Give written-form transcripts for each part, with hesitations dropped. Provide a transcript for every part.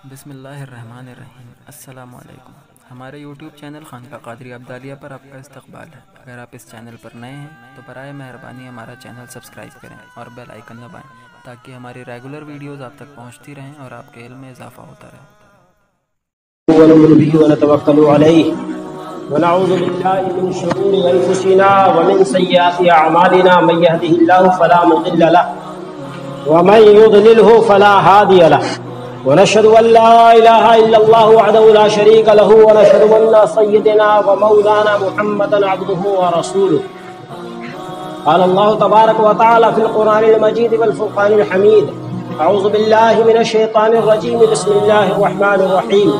بسم اللہ الرحمن الرحیم۔ السلام علیکم۔ ہمارے یوٹیوب چینل خانقاہ قادریہ عبدالیہ پر آپ کا استقبال ہے۔ اگر آپ اس چینل پر نئے ہیں تو برائے مہربانی ہمارا چینل سبسکرائب کریں اور بیل آئیکن دبائیں تاکہ ہماری ریگولر ویڈیوز آپ تک پہنچتی رہیں اور آپ کے علم میں اضافہ ہوتا رہے۔ ونؤمن به ونتوکل علیہ ونعوذ باللہ من شرور انفسنا ومن سیئات اعمالنا من یهده اللہ فلا مضل له ومن یضلله فلا هادی له ونشهد ان لا اله الا الله وحده لا شريك له ونشهد ان سيدنا ومولانا محمدا عبده ورسوله قال الله تبارك وتعالى في القرآن المجيد والفرقان الحميد اعوذ بالله من الشيطان الرجيم بسم الله الرحمن الرحيم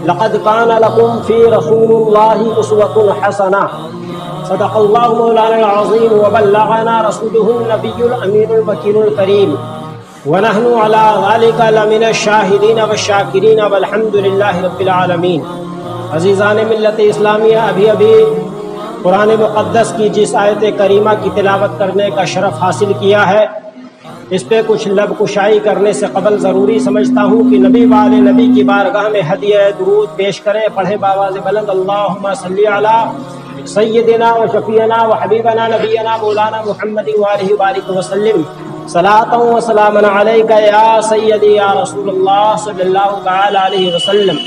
لقد كان لكم في رسول الله أسوة حسنة صدق الله مولانا العظيم وبلغنا رسوله النبي الأمين المكين الكريم ونحن على ذلك لمن الشاهدين والشاكرين والحمد لله رب العالمين۔ عزیزان ملت اسلامیہ، ابھی قرآن مقدس کی جس آیت کریمہ کی تلاوت کرنے کا شرف حاصل کیا ہے، اس پہ کچھ لب کشائی کرنے سے قبل ضروری سمجھتا ہوں کہ نبی والے نبی کی بارگاہ میں ہدیہ درود پیش کریں۔ پڑھیں بآواز بلند، اللہم صلی علی سیدنا و شفیعنا و حبیبنا نبینا مولانا محمد وآلہ وبارک وسلم، صلاۃ و سلام علیک یا سیدی یا رسول اللہ صلی اللہ تعالی علیہ وسلم۔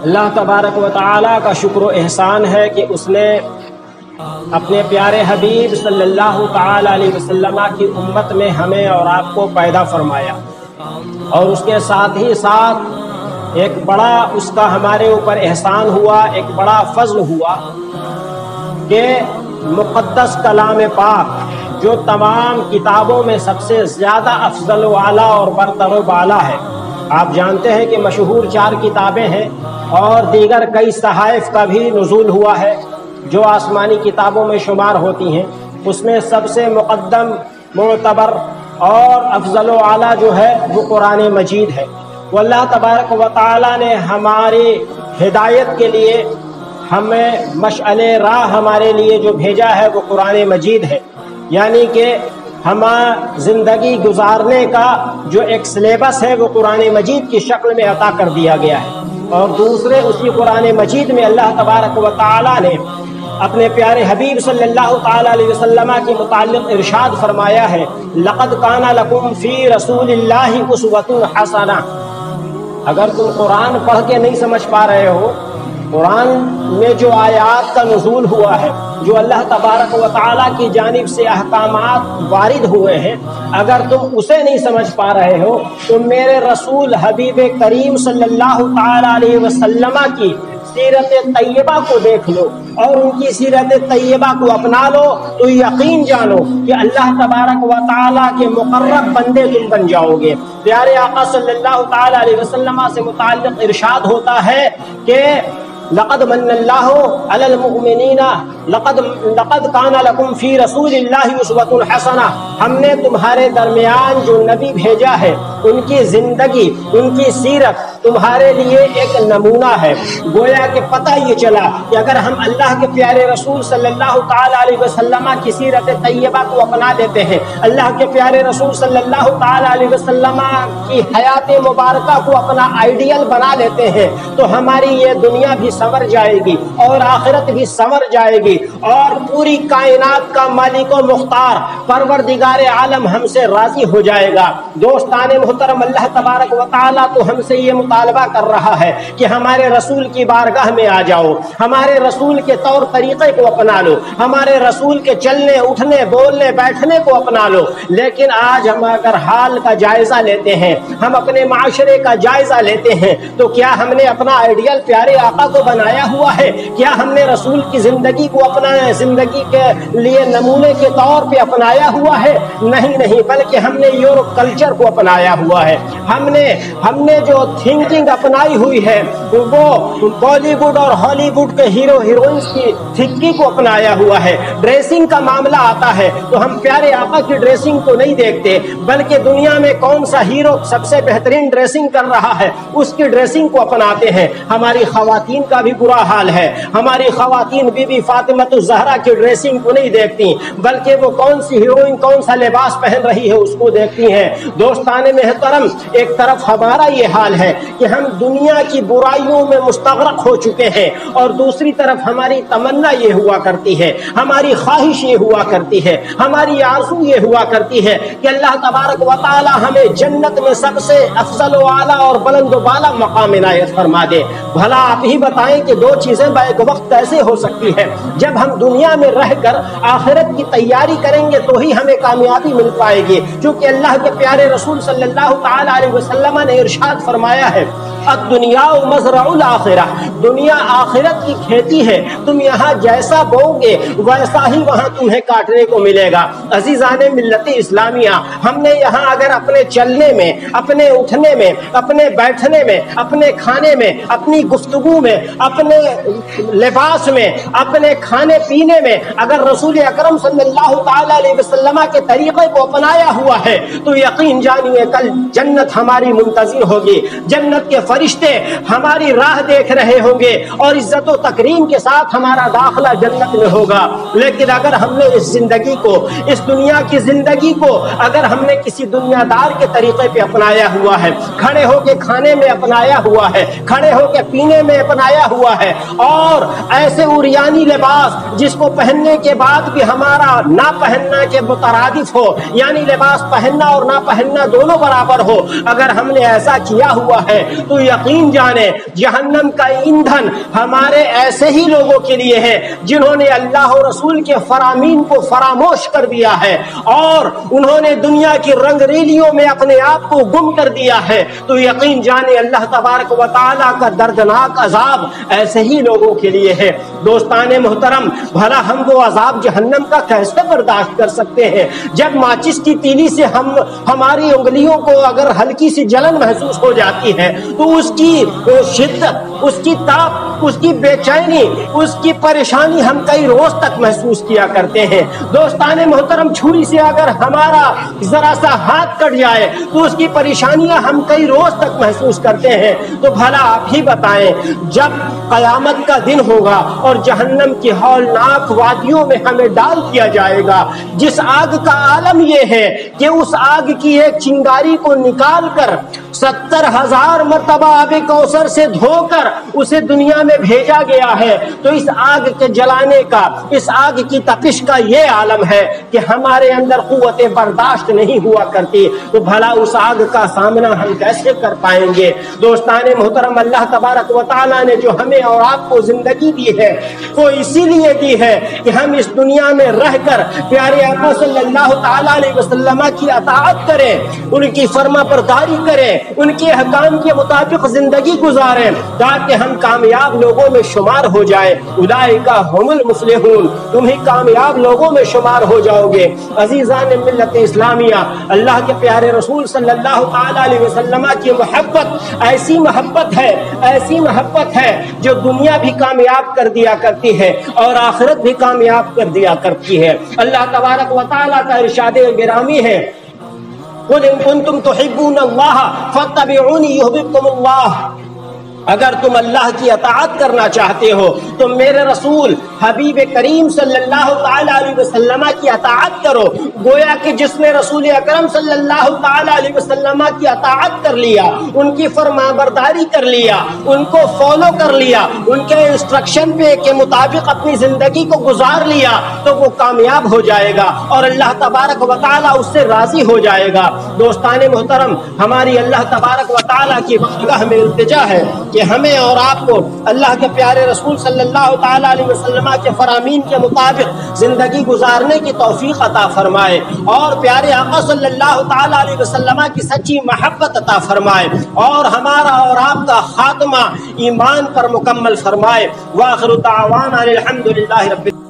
اللہ تبارک و تعالی کا شکر و احسان ہے کہ اس نے اپنے پیارے حبیب صلی اللہ تعالی علیہ وسلم کی امت میں ہمیں اور آپ کو پیدا فرمایا، اور اس کے ساتھ ہی ساتھ ایک بڑا اس کا ہمارے اوپر احسان ہوا، ایک بڑا فضل ہوا کہ مقدس کلام پاک جو تمام کتابوں میں سب سے زیادہ افضل و اعلیٰ اور برتر و بالا ہے، آپ جانتے ہیں کہ مشہور 4 کتابیں ہیں اور دیگر کئی صحائف کا بھی نزول ہوا ہے جو آسمانی کتابوں میں شمار ہوتی ہیں۔ اس میں سب سے مقدم، معتبر اور افضل و اعلیٰ جو ہے وہ قرآن مجید ہے۔ وہ اللہ تبارک و تعالی نے ہماری ہدایت کے لیے ہمیں مشعل راہ ہمارے لیے جو بھیجا ہے وہ قرآن مجید ہے، یعنی کہ ہمیں زندگی گزارنے کا جو ایک سلیبس ہے وہ قرآن مجید کی شکل میں عطا کر دیا گیا ہے۔ اور دوسرے اسی قرآن مجید میں اللہ تبارک و تعالی نے اپنے پیارے حبیب صلی اللہ تعالی علیہ وسلم کے متعلق ارشاد فرمایا ہے، لقد کان لکم فی رسول اللہ اسوۃ حسنہ۔ اگر تم قرآن پڑھ کے نہیں سمجھ پا رہے ہو، قرآن میں جو آیات کا نزول ہوا ہے، جو اللہ تبارک و تعالیٰ کی جانب سے احکامات وارد ہوئے ہیں، اگر تم اسے نہیں سمجھ پا رہے ہو تو میرے رسول حبیب کریم صلی اللہ تعالی علیہ وسلم کی سیرت طیبہ کو دیکھ لو اور ان کی سیرت طیبہ کو اپنا لو تو یقین جانو کہ اللہ تبارک و تعالیٰ کے مقرب بندے تم بن جاؤ گے۔ پیارے آقا صلی اللہ تعالی علیہ وسلم سے متعلق ارشاد ہوتا ہے کہ لقد من اللہ علی المؤمنین لقد کان لکم فی رسول اللہ اسوۃ حسنہ۔ ہم نے تمہارے درمیان جو نبی بھیجا ہے، ان کی زندگی، ان کی سیرت تمہارے لیے ایک نمونہ ہے۔ گویا کہ پتہ یہ چلا کہ اگر ہم اللہ کے پیارے رسول صلی اللہ تعالی علیہ وسلم کی سیرت طیبہ کو اپنا لیتے ہیں، اللہ کے پیارے رسول صلی اللہ تعالی علیہ وسلم کی حیات مبارکہ کو اپنا آئیڈیل بنا لیتے ہیں، تو ہماری یہ دنیا بھی سنور جائے گی اور آخرت بھی سنور جائے گی، اور پوری کائنات کا مالک و مختار پروردگار عالم ہم سے راضی ہو جائے گا۔ دوستان محترم، اللہ تبارک و تعالیٰ تو ہم سے یہ مطالبہ کر رہا ہے کہ ہمارے رسول کی بارگاہ میں آ جاؤ، ہمارے رسول کے طور طریقے کو اپنا لو، ہمارے رسول کے چلنے اٹھنے بولنے بیٹھنے کو اپنا لو۔ لیکن آج ہم اگر حال کا جائزہ لیتے ہیں، ہم اپنے معاشرے کا جائزہ لیتے ہیں، تو کیا ہم نے اپنا آئیڈیل پیارے آقا کو بنایا ہوا ہے؟ کیا ہم نے رسول کی زندگی کو اپنا زندگی کے لیے نمونے کے طور پہ اپنایا ہوا ہے؟ نہیں، بلکہ ہم نے یورپ کلچر کو اپنایا ہوا ہے۔ ہم نے جو تھنک थिंकिंग अपनाई हुई है, वो बॉलीवुड और हॉलीवुड के हीरो हीरोइंस की थिंकिंग को अपनाया हुआ है। ड्रेसिंग का मामला आता है तो हम प्यारे आका की ड्रेसिंग को नहीं देखते, बल्कि दुनिया में कौन सा हीरो सबसे बेहतरीन ड्रेसिंग कर रहा है उसकी ड्रेसिंग को अपनाते हैं। हमारी खवातीन का भी बुरा हाल है, हमारी खवातीन बीबी फातिमतुज़ ज़हरा की ड्रेसिंग को नहीं देखती, बल्कि वो कौन सी हीरोइन कौन सा लिबास पहन रही है उसको देखती हैं। दोस्ताने मोहतरम, एक तरफ हमारा ये हाल है कि हम दुनिया की बुराइयों में मुस्तग़रक़ हो चुके हैं, और दूसरी तरफ हमारी तमन्ना ये हुआ करती है, हमारी ख्वाहिश ये हुआ करती है, हमारी आरज़ू ये हुआ करती है कि अल्लाह तबारक व तआला हमें जन्नत में सबसे अफजल व आला और बुलंद व बाला मकाम इनायत फरमा दे। भला आप ही बताएं कि दो चीजें बैक वक्त कैसे हो सकती है? जब हम दुनिया में रहकर आखिरत की तैयारी करेंगे तो ही हमें कामयाबी मिल पाएगी, क्योंकि अल्लाह के प्यारे रसूल सल्लल्लाहु तआला अलैहि वसल्लम ने इरशाद फरमाया है, दुनिया मज़रउल आखिरा, दुनिया आखिरत की खेती है, तुम यहाँ जैसा बोओगे वैसा ही वहाँ तुम्हें काटने को मिलेगा। अजीज़ाने मिल्लत इस्लामिया, हमने यहाँ अगर अपने चलने में, अपने उठने में, अपने बैठने में, अपने खाने में, अपनी गुफ्तगू में, अपने लिबास में, अपने खाने पीने में अगर रसूल अकरम सल्लल्लाहु तआला अलैहि वसल्लम के तरीक़े को अपनाया हुआ है तो यकीन जानिए कल जन्नत हमारी मुंतज़िर होगी, जन्नत के फरिश्ते हमारी राह देख रहे होंगे और इज्जत व तकरीम के साथ हमारा दाखिला जन्नत में होगा। लेकिन अगर हमने इस जिंदगी को, इस दुनिया की जिंदगी को अगर हमने किसी दुनियादार के तरीके पे अपनाया हुआ है, खड़े होके खाने में अपनाया हुआ है, खड़े होके पीने में अपनाया हुआ है, और ऐसे उरियानी लिबास जिसको पहनने के बाद भी हमारा ना पहनना के मुतरादिफ हो, यानी लिबास पहनना और ना पहनना दोनों बराबर हो, अगर हमने ऐसा किया हुआ है तो यकीन जाने जहन्नम का ईंधन हमारे ऐसे ही लोगों के लिए है जिन्होंने अल्लाह और रसूल के फरामीन को फरामोश कर दिया है और उन्होंने दुनिया की रंगरेलियों में अपने आप को गुम कर दिया है। तो यकीन जाने अल्लाह तबारक व तआला का दर्दनाक अजाब ऐसे ही लोगों के लिए है। दोस्ताने मोहतरम, भला हम वो अजाब जहन्नम का कैसे बर्दाश्त कर सकते हैं जब माचिस की तीली से हमारी उंगलियों को अगर हल्की सी जलन महसूस हो जाती है तो उसकी शिद्दत, उसकी ताप, उसकी बेचैनी, उसकी परेशानी हम कई रोज तक महसूस किया करते हैं। दोस्ताने मोहतरम, छुरी से अगर हमारा जरा सा हाथ कट जाए तो उसकी परेशानियां हम कई रोज तक महसूस करते हैं। तो भला आप ही बताएं, जब कयामत का दिन होगा और जहन्नम की हौलनाक वादियों में हमें डाल दिया जाएगा, जिस आग का आलम यह है कि उस आग की एक चिंगारी को निकाल कर 70,000 मरतबा आबे कौसर से धोकर उसे दुनिया में भेजा गया है, तो इस आग के जलाने का, इस आग की तपिश का ये आलम है कि हमारे अंदर कुव्वत बर्दाश्त नहीं हुआ करती। तो भला उस आग का सामना हम कैसे कर पाएंगे? दोस्ताने मोहतरम, अल्लाह तबारक व तआला ने जो हमें और आपको जिंदगी दी है वो इसीलिए दी है कि हम इस दुनिया में रहकर प्यारे आका सल्लल्लाहु तआला अलैहि वसल्लम की अताअत करें, उनकी फर्मा बरदारी करें, उनके अहकाम के मुताबिक जिंदगी गुजारें ताकि हम कामयाब लोगों में शुमार हो जाए। उलाइका हुमुल मुफ्लिहून, तुम ही कामयाब लोगों में शुमार हो जाओगे। अजीज़ान मिल्लत इस्लामिया, अल्लाह के प्यारे रसूल सल्लल्लाहु तआला अलैहि वसल्लम की मोहब्बत ऐसी मोहब्बत है, ऐसी मोहब्बत है जो दुनिया भी कामयाब कर दिया करती है और आखिरत भी कामयाब कर दिया करती है। अल्लाह तबारक व तआला का इरशाद गिरामी है, कुल इन कुंतुम तुहिब्बूनल्लाह फत्तबिऊनी युहिब्बुकुमुल्लाह, अगर तुम अल्लाह की अताअत करना चाहते हो तो मेरे रसूल हबीब करीम सल्लल्लाहु तआला अलैहि वसल्लम की अताअत करो। गोया कि जिसने रसूल अकरम सल्लल्लाहु तआला अलैहि वसल्लम की अताअत कर लिया, उनकी फरमाबरदारी कर लिया, उनको फॉलो कर लिया, उनके इंस्ट्रक्शन पे के मुताबिक अपनी जिंदगी को गुजार लिया तो वो कामयाब हो जाएगा और अल्लाह तबारक व तआला उससे राजी हो जाएगा। दोस्ताने मोहतरम, हमारी अल्लाह तबारक व तआला की बारगाह में इल्तिजा है कि हमें और आपको अल्लाह के प्यारे रसूल सल्लल्लाहु तआला अलैहि वसल्लम के फरामीन के मुताबिक जिंदगी गुजारने की तौफीक अता फरमाए और प्यारे आका सल्लल्लाहु तआला अलैहि वसल्लम की सच्ची मोहब्बत अता फरमाए और हमारा और आपका खात्मा ईमान पर मुकम्मल फरमाए। वाखिरु दावाना अनिल हम्दुलिल्लाहि रब्बिल